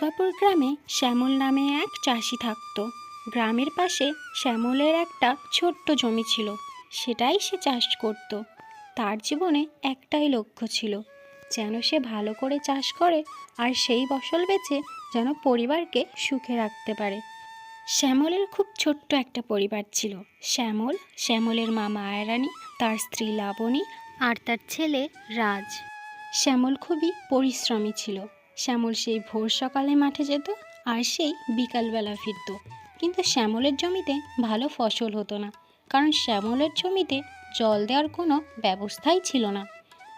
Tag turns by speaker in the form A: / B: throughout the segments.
A: দুর্গাপুর গ্রামে শ্যামল নামে এক চাষি থাকত। গ্রামের পাশে শ্যামলের একটা ছোট্ট জমি ছিল, সেটাই সে চাষ করত। তার জীবনে একটাই লক্ষ্য ছিল, যেন সে ভালো করে চাষ করে আর সেই ফসল বেচে যেন পরিবারকে সুখে রাখতে পারে। শ্যামলের খুব ছোট্ট একটা পরিবার ছিল। শ্যামলের মা মায়ারানী, তার স্ত্রী লাবণী আর তার ছেলে রাজ। শ্যামল খুবই পরিশ্রমী ছিল। শ্যামল সেই ভোর সকালে মাঠে যেত আর সেই বিকালবেলা ফিরত। কিন্তু শ্যামলের জমিতে ভালো ফসল হতো না, কারণ শ্যামলের জমিতে জল দেওয়ার কোনো ব্যবস্থাই ছিল না।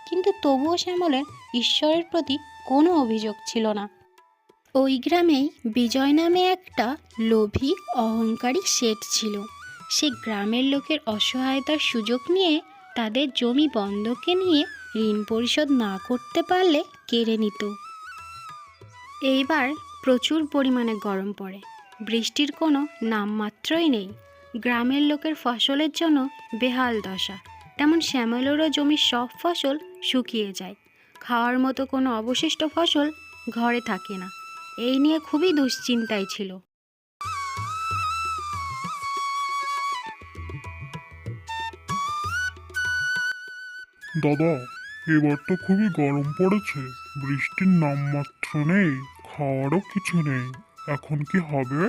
A: কিন্তু তবুও শ্যামলের ঈশ্বরের প্রতি কোনো অভিযোগ ছিল না। ওই গ্রামেই বিজয় নামে একটা লোভী অহংকারী শেঠ ছিল। সে গ্রামের লোকের অসহায়তার সুযোগ নিয়ে তাদের জমি বন্ধকে নিয়ে ঋণ পরিশোধ না করতে পারলে কেড়ে নিত। এইবার প্রচুর পরিমাণে গরম পড়ে, বৃষ্টির কোনো নামমাত্রই নেই। গ্রামের লোকের ফসলের জন্য বেহাল দশা। তেমন শ্যামলেরও জমির সব ফসল শুকিয়ে যায়। খাওয়ার মতো কোনো অবশিষ্ট ফসল ঘরে থাকে না। এই নিয়ে খুবই দুশ্চিন্তায় ছিল।
B: দাদা, এবার তো খুবই গরম পড়েছে, বৃষ্টির নামমাত্র নেই, খাওয়ারও কিছু নেই, এখন কি হবে?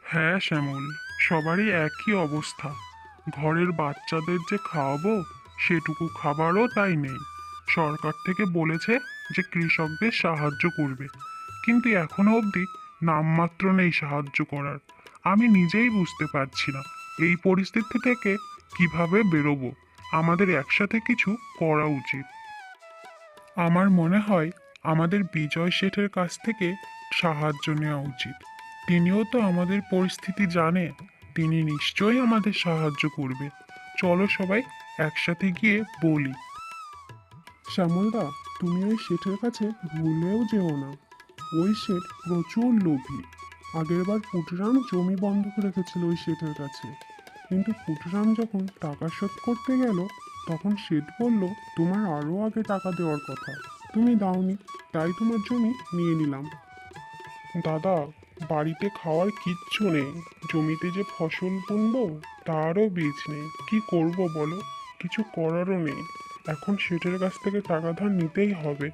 B: হ্যাঁ শ্যামল, সবারই একই অবস্থা। ঘরের বাচ্চাদের যে খাওয়াবো সেটুকু খাবারও তাই নেই। সরকার থেকে বলেছে যে কৃষকদের সাহায্য করবে, কিন্তু এখনো অবধি নামমাত্র নেই সাহায্য করার। আমি নিজেই বুঝতে পারছি না এই পরিস্থিতি থেকে কিভাবে বেরোবো। আমাদের একসাথে কিছু করা উচিত। আমার মনে হয় আমাদের বিজয় শেঠের কাছ থেকে সাহায্য নেওয়া উচিত। তিনিও তো আমাদের পরিস্থিতি জানে, তিনি নিশ্চয়ই আমাদের সাহায্য করবে। চলো সবাই একসাথে গিয়ে বলি। শ্যামলদা, তুমি ওই শেঠের কাছে ভুলেও যেও না। ওই শেঠ প্রচুর লোভী। আগেরবার পুটিরাম জমি বন্ধক রেখেছিল ওই শেঠের কাছে, কিন্তু পুটিরাম যখন টাকা শোধ করতে গেল তখন শেঠ বলল তোমার আরও আগে টাকা দেওয়ার কথা, তুমি দাওনি, তাই তোমার জমি নিয়ে নিলাম। দাদা, বাড়িতে খাওয়ার কিচ্ছু নেই, জমিতে যে ফসল বুনবো তারও বীজ নেই, কি করব বলো? কিছু করারও নেই। এখন শেঠের কাছ থেকে টাকা ধার নিতেই হবে।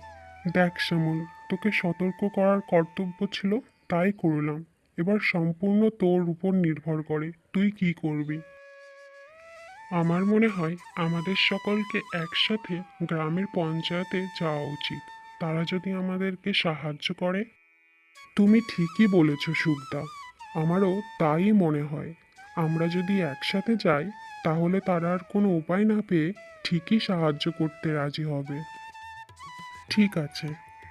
B: দেখ শ্যামল, তোকে সতর্ক করার কর্তব্য ছিল, তাই করলাম। এবার সম্পূর্ণ তোর উপর নির্ভর করে তুই কি করবি। আমার মনে হয় আমাদের সকলকে একসাথে গ্রামের পঞ্চায়েতে যাওয়া উচিত। তারা যদি আমাদেরকে সাহায্য করে। তুমি ঠিকই বলেছ সুখদা, আমারও তাই মনে হয়। আমরা যদি একসাথে যাই তাহলে তারা আর কোনো উপায় না পেয়ে ঠিকই সাহায্য করতে রাজি হবে। ঠিক আছে,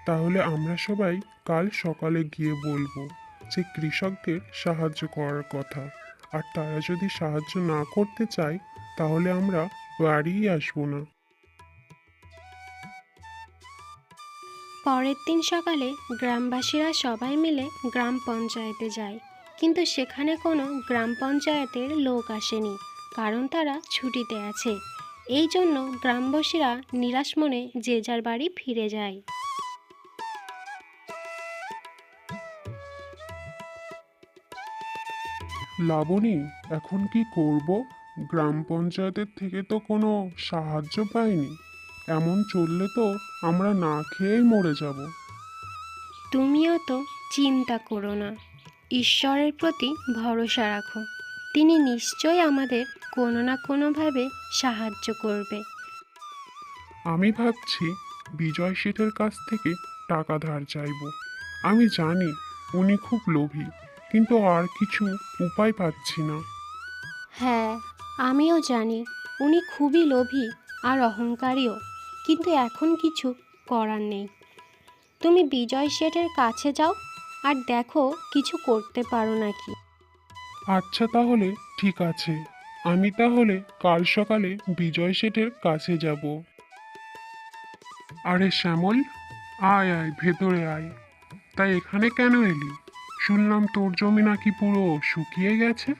B: তাহলে আমরা সবাই কাল সকালে গিয়ে বলবো যে কৃষকদের সাহায্য করার কথা। আর তারা যদি সাহায্য না করতে চায় তাহলে আমরা বাড়িই আসবো না।
A: পরের দিন সকালে গ্রামবাসীরা সবাই মিলে গ্রাম পঞ্চায়েতে যায়, কিন্তু সেখানে কোনো গ্রাম পঞ্চায়েতের লোক আসেনি, কারণ তারা ছুটিতে আছে। এই জন্য গ্রামবাসীরা নিরাশ মনে যে যার বাড়ি ফিরে যায়।
B: লাবণী, এখন কি করব? গ্রাম পঞ্চায়েতের থেকে তো কোনো সাহায্য পাইনি। এমন চললে তো আমরা না খেয়েই মরে যাব।
A: তুমিও তো চিন্তা করো না, ঈশ্বরের প্রতি ভরসা রাখো, তিনি নিশ্চয়ই আমাদের কোনো না কোনোভাবে সাহায্য করবে।
B: আমি ভাবছি বিজয় শেঠের কাছ থেকে টাকা ধার চাইব। আমি জানি উনি খুব লোভী, কিন্তু আর কিছু উপায় পাচ্ছি না।
A: হ্যাঁ, আমিও জানি উনি খুবই লোভী আর অহংকারীও, কিন্তু এখন কিছু করার নেই। তুমি বিজয় শেঠের কাছে যাও আর দেখো কিছু করতে পারো নাকি।
B: আচ্ছা তাহলে ঠিক আছে, আমি তাহলে কাল সকালে বিজয় শেঠের কাছে যাব। আরে শ্যামল, আয় আয় ভেতরে আয়। তাই এখানে কেন এলি? শুনলাম তোর জমি নাকি পুরো শুকিয়ে গেছে,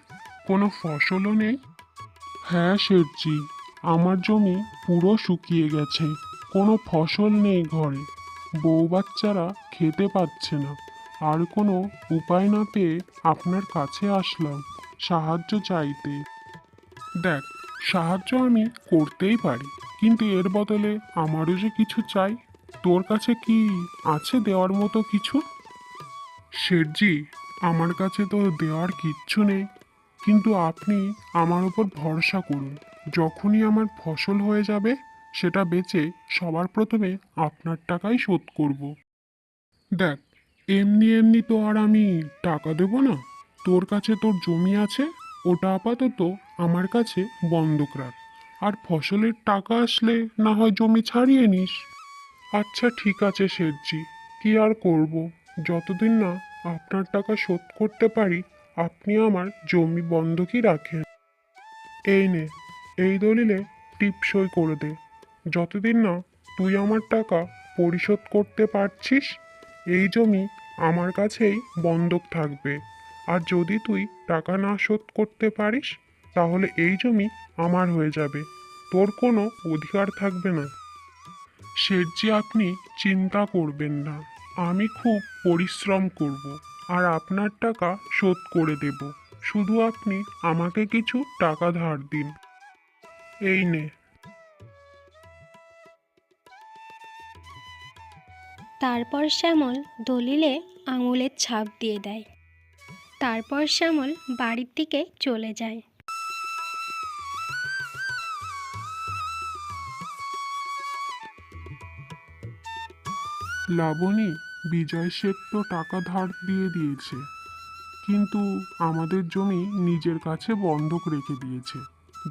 B: কোনো ফসলও নেই। হ্যাঁ শেঠজি, আমার জমি পুরো শুকিয়ে গেছে, কোনো ফসল নেই ঘরে, বউ বাচ্চারা খেতে পাচ্ছে না, আর কোনো উপায় না পেয়ে আপনার কাছে আসলাম সাহায্য চাইতে। দেখ, সাহায্য আমি করতেই পারি, কিন্তু এর বদলে আমারও যে কিছু চাই। তোর কাছে কি আছে দেওয়ার মতো কিছু? শেঠজি, আমার কাছে তো দেওয়ার কিচ্ছু নেই, কিন্তু আপনি আমার উপর ভরসা করুন। যখনই আমার ফসল হয়ে যাবে, সেটা বেচে সবার প্রথমে আপনার টাকাই শোধ করব। দেখ, এমনি এমনি তো আর আমি টাকা দেব না। তোর কাছে তোর জমি আছে, ওটা আপাতত আমার কাছে বন্ধক রাখ। আর ফসলের টাকা আসলে না হয় জমি ছাড়িয়ে নিস। আচ্ছা ঠিক আছে শেঠজি, কি আর করব, যতদিন না আপনার টাকা শোধ করতে পারি আপনি আমার জমি বন্ধকই রাখেন। এই নে, এই দলিলে টিপসই করে দে। যতদিন না তুই আমার টাকা পরিশোধ করতে পারছিস, এই জমি আমার কাছেই বন্ধক থাকবে। আর যদি তুই টাকা না শোধ করতে পারিস, তাহলে এই জমি আমার হয়ে যাবে, তোর কোনো অধিকার থাকবে না। শেঠজি, আপনি চিন্তা করবেন না, আমি খুব পরিশ্রম করব আর আপনার টাকা শোধ করে দেব। শুধু আপনি আমাকে কিছু টাকা ধার দিন। এই নে।
A: তারপর শ্যামল দলিলে আঙুলের ছাপ দিয়ে দেয়। তারপর শ্যামল বাড়ির দিকে চলে যায়।
B: লাবণী, বিজয় শেঠ তো টাকা ধার দিয়ে দিয়েছে, কিন্তু আমাদের জমি নিজের কাছে বন্ধক রেখে দিয়েছে।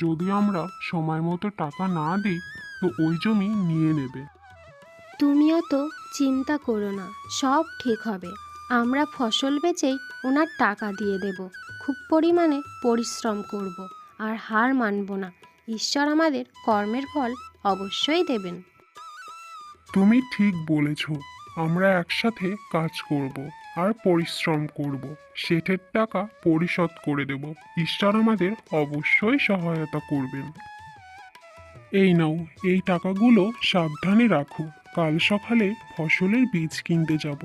B: যদি আমরা সময় মতো টাকা না দিই, তো ওই জমি নিয়ে নেবে।
A: তুমিও তো চিন্তা করো না, সব ঠিক হবে। আমরা ফসল বেচেই ওনার টাকা দিয়ে দেব। খুব পরিমাণে পরিশ্রম করব আর হার মানব না। ঈশ্বর আমাদের কর্মের ফল অবশ্যই দেবেন।
B: তুমি ঠিক বলেছ, আমরা একসাথে কাজ করব আর পরিশ্রম করব, শেঠের টাকা পরিশোধ করে দেব। ঈশ্বর আমাদের অবশ্যই সহায়তা করবেন। এই নাও, এই টাকাগুলো সাবধানে রাখো, কাল সকালে ফসলের বীজ কিনতে যাব।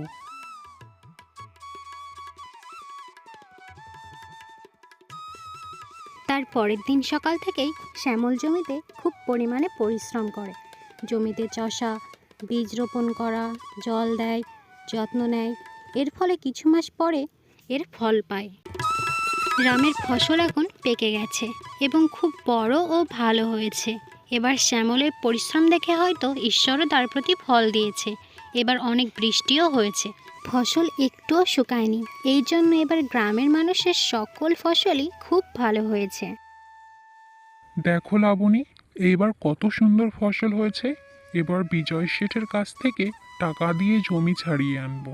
A: তার পরের দিন সকাল থেকেই শ্যামল জমিতে খুব পরিমাণে পরিশ্রম করে। জমিতে চষা, বীজ রোপণ করা, জল দেয়, যত্ন নেয়। এর ফলে কিছু মাস পরে এর ফল পায়। রামের ফসল এখন পেকে গেছে এবং খুব বড় ও ভালো হয়েছে। এবার শ্যামলের পরিশ্রম দেখে হয়তো ঈশ্বরও তার প্রতি ফল দিয়েছে। এবার অনেক বৃষ্টিও হয়েছে, ফসল একটুও শুকায়নি। এই জন্য এবার গ্রামের মানুষের সকল ফসলই খুব ভালো হয়েছে।
B: দেখো লাবণী, এইবার কত সুন্দর ফসল হয়েছে। এবার বিজয় শেঠের কাছ থেকে টাকা দিয়ে জমি ছাড়িয়ে আনবো।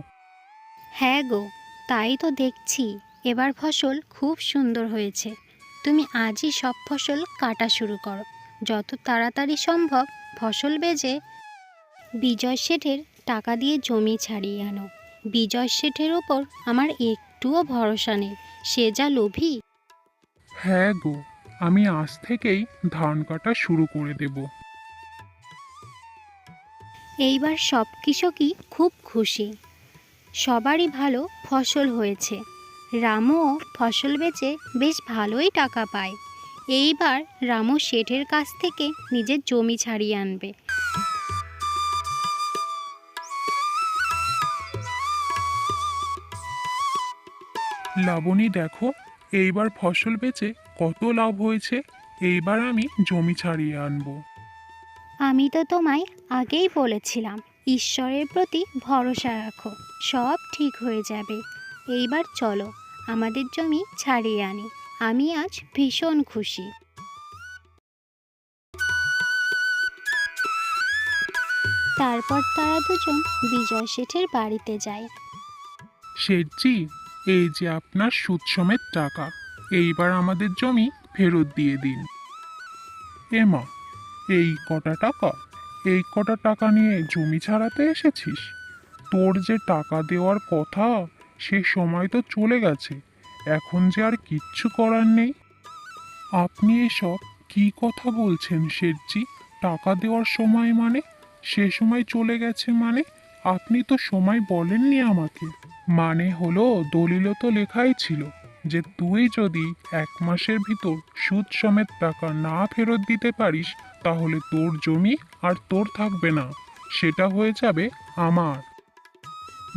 A: হ্যাঁ গো, তাই তো দেখছি। এবার ফসল খুব সুন্দর হয়েছে। তুমি আজই সব ফসল কাটা শুরু করো। যত তাড়াতাড়ি সম্ভব ফসল বেচে বিজয় শেঠের টাকা দিয়ে জমি ছাড়িয়ে আনো। বিজয় শেঠের ওপর আমার একটুও ভরসা নেই, সে যা লোভী।
B: হ্যাঁ গো, আমি আজ থেকেই ধান কাটা শুরু করে দেব।
A: এইবার সব কৃষকই খুব খুশি। সবারই ভালো ফসল হয়েছে। রামও ফসল বেচে বেশ ভালোই টাকা পায়। এইবার রামও শেঠের কাছ থেকে নিজের জমি ছাড়িয়ে আনবে।
B: লাবণী দেখো, এইবার ফসল বেচে কত লাভ হয়েছে। এইবার আমি জমি ছাড়িয়ে আনবো।
A: আমি তো তোমায় আগেই বলেছিলাম, ঈশ্বরের প্রতি ভরসা রাখো, সব ঠিক হয়ে যাবে। এইবার চলো আমাদের জমি ছাড়িয়ে আনি। আমি আজ ভীষণ খুশি। তারপর তারা দুজন বিজয় শেঠের বাড়িতে যায়।
B: শেঠজি, এই যে আপনার সুদ সমেত টাকা, এইবার আমাদের জমি ফেরত দিয়ে দিন। মা, এই কটা টাকা, এই কটা টাকা নিয়ে জমি ছাড়াতে এসেছিস? তোর যে টাকা দেওয়ার কথা, সে সময় তো চলে গেছে। এখন যে আর কিচ্ছু করার নেই। আপনি এসব কি কথা বলছেন শেঠজি? টাকা দেওয়ার সময় মানে? সে সময় চলে গেছে মানে? আপনি তো সময় বলেননি আমাকে। মানে হলো, দলিলও তো লেখাই ছিল যে তুই যদি 1 মাসের ভিতর সুদ সমেত টাকা না ফেরত দিতে পারিস তাহলে তোর জমি আর তোর থাকবে না, সেটা হয়ে যাবে আমার।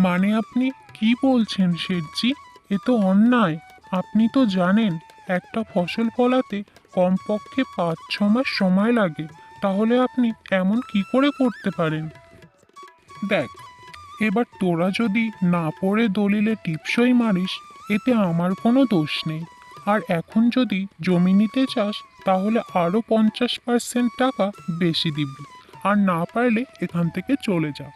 B: মানে আপনি কি বলছেন শেঠজি? এ তো অন্যায়। আপনি তো জানেন একটা ফসল ফলাতে কমপক্ষে 5-6 মাস সময় লাগে, তাহলে আপনি এমন কি করে করতে পারেন? দেখ, এবার তোরা যদি না পড়ে দলিলে টিপসই মারিস, এতে আমার কোনো দোষ নেই। আর এখন যদি জমি নিতে চাস তাহলে আরও 50% টাকা বেশি দিবি, আর না পারলে এখান থেকে চলে যা।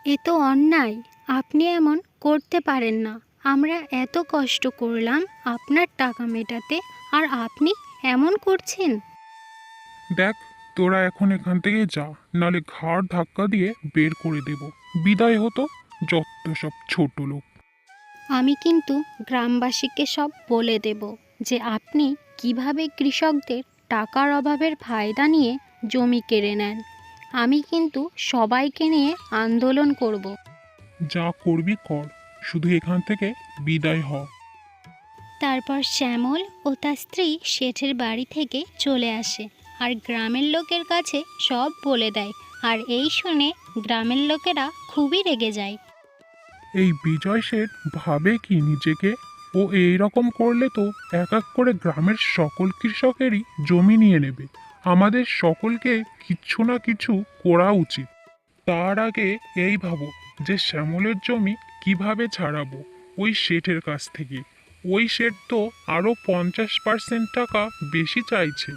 A: এ তো অন্যায়। আপনি এমন করতে পারেন না। আমরা এত কষ্ট করলাম আপনার টাকা মেটাতে, আর আপনি এমন করছেন?
B: দেখ, তোরা এখন এখান থেকে যা, নালে ঘাড় ধাক্কা দিয়ে বের করে দেব। বিদায় হতো, যত সব ছোট লোক।
A: আমি কিন্তু গ্রামবাসীকে সব বলে দেব যে আপনি কিভাবে কৃষকদের টাকার অভাবের ফায়দা নিয়ে জমি কেড়ে নেন। আমি কিন্তু সবাইকে নিয়ে আন্দোলন করব।
B: যা করবি কর, শুধু এখান থেকে বিদায় হ।
A: তারপর শ্যামল ও তার স্ত্রী শেঠের বাড়ি থেকে চলে আসে আর গ্রামের লোকের কাছে সব বলে দেয়। আর এই শুনে গ্রামের লোকেরা খুবই রেগে যায়।
B: এই বিজয় শেঠ ভাবে কি নিজেকে? ও এই রকম করলে তো এক এক করে গ্রামের সকল কৃষকেরই জমি নিয়ে নেবে। আমাদের সকলকে কিছু না কিছু করা উচিত। তার আগে এই ভাবো যে শ্যামলের জমি কিভাবে ছাড়াবো ওই শেঠের কাছ থেকে। ওই শেঠ তো আরও 50% টাকা বেশি চাইছে।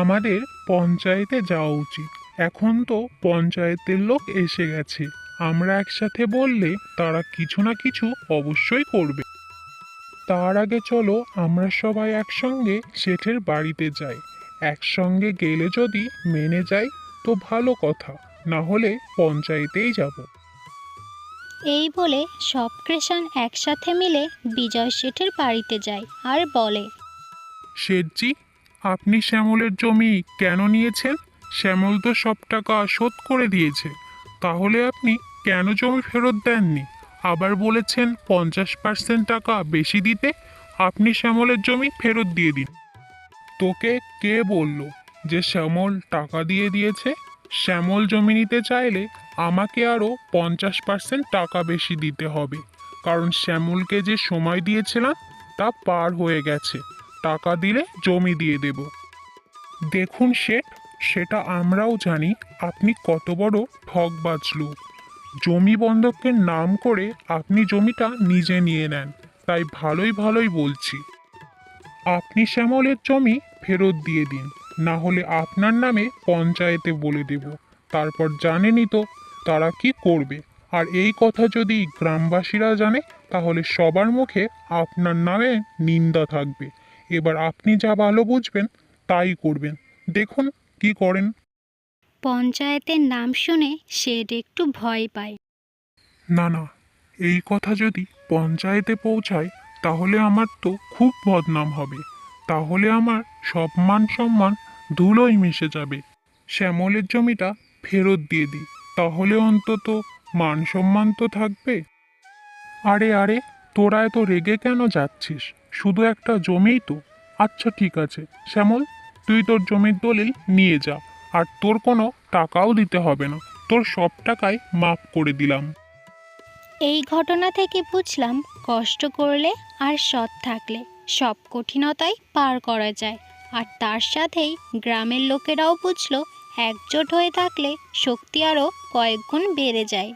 B: আমাদের পঞ্চায়েতে যাওয়া উচিত। এখন তো পঞ্চায়েতের লোক এসে গেছে। আমরা একসাথে বললে তারা কিছু না কিছু অবশ্যই করবে। তার আগে চলো আমরা সবাই একসঙ্গে শেঠের বাড়িতে যাই। একসঙ্গে গেলে যদি মেনে যায় তো ভালো কথা, না হলে পঞ্চায়েতেই যাব।
A: এই বলে সব কৃষাণ একসাথে মিলে বিজয় শেঠের বাড়িতে যায় আর বলে,
B: শেঠজি, আপনি শ্যামলের জমি কেন নিয়েছেন? শ্যামল তো সব টাকা শোধ করে দিয়েছে, তাহলে আপনি কেন জমি ফেরত দেননি? আবার বলেছেন 50% টাকা বেশি দিতে। আপনি শ্যামলের জমি ফেরত দিয়ে দিন। তোকে কে বলল যে শ্যামল টাকা দিয়ে দিয়েছে? শ্যামল জমি নিতে চাইলে আমাকে আরও 50% টাকা বেশি দিতে হবে, কারণ শ্যামলকে যে সময় দিয়েছিলাম তা পার হয়ে গেছে। টাকা দিলে জমি দিয়ে দেব। দেখুন শেঠ, সেটা আমরাও জানি আপনি কত বড় ঠকবাজ লোক। জমি বন্ধকের নাম করে আপনি জমিটা নিজে নিয়ে নেন, তাই ভালোই ভালোই বলছি। আপনি শ্যামলের জমি ফেরত দিয়ে দিন, না হলে আপনার নামে পঞ্চায়েতে বলে দেব। তারপর জানেনই তো তারা কি করবে। আর এই কথা যদি গ্রামবাসীরা জানে তাহলে সবার মুখে আপনার নামে নিন্দা থাকবে। এবার আপনি যা ভালো বুঝবেন তাই করবেন, দেখুন কি করেন।
A: পঞ্চায়েতের নাম শুনে শেঠ একটু ভয় পায়।
B: না না, এই কথা যদি পঞ্চায়েতে পৌঁছায় তাহলে আমার তো খুব বদনাম হবে। তাহলে আমার সব মান সম্মান ধুলোয় মিশে যাবে। শ্যামলের জমিটা ফেরত দিয়ে দিই, তাহলে অন্তত মান সম্মান তো থাকবে। আরে আরে, তোরা এত রেগে কেন যাচ্ছিস? শুধু একটা জমিই তো। আচ্ছা ঠিক আছে শ্যামল, তুই তোর জমির দলিল নিয়ে যা, আর তোর কোনো টাকাও দিতে হবে না। তোর সব টাকাই মাফ করে দিলাম।
A: এই ঘটনা থেকে বুঝলাম কষ্ট করলে আর সৎ থাকলে সব কঠিনতাই পার করা যায়। আর তার সাথেই গ্রামের লোকেরাও বুঝলো একজোট হয়ে থাকলে শক্তি আরও কয়েক গুণ বেড়ে যায়।